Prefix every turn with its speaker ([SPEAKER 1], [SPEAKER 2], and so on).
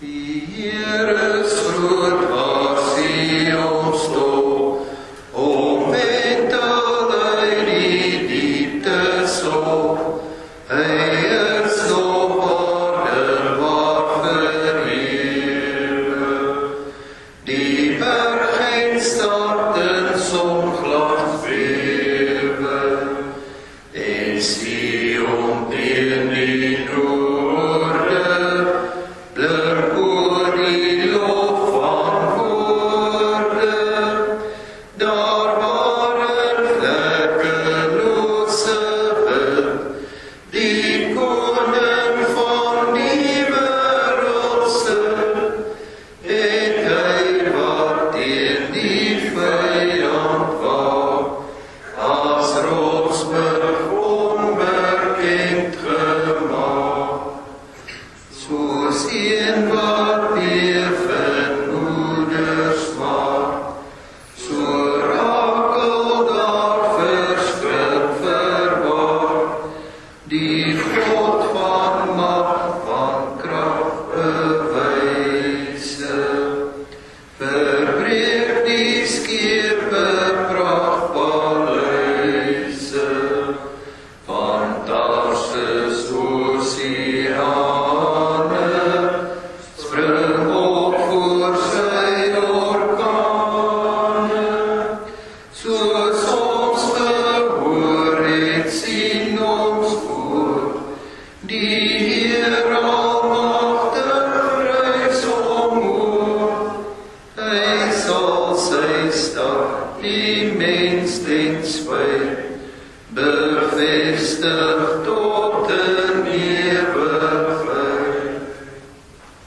[SPEAKER 1] Die Heer is groot waar Sion stoel, omwentel uit die dieptes op. Hy is nog wonderbaar verheerlik. Die berg en stad in songlans bewe, en Sion teen die noorde, blink oor die lof van woorde. Daar waar 'n vlekkelose wind, die koning van die wêreld sit, en hy wat teen die vyand waak, as rotsburg onbekend gemaak. Soos een wat beef in moeders maag, so rakel daar verskrik verwaar. Die God van mag, van krag bewyse, verbreek die skepe prachtpaleise, van Tarsus oseane, spring op voor sy orkane. Soos ons gehoor het, sien ons voor, die Heer almagtig reis omhoog. Hy sal sy stad, die mens ten spyt, bevestig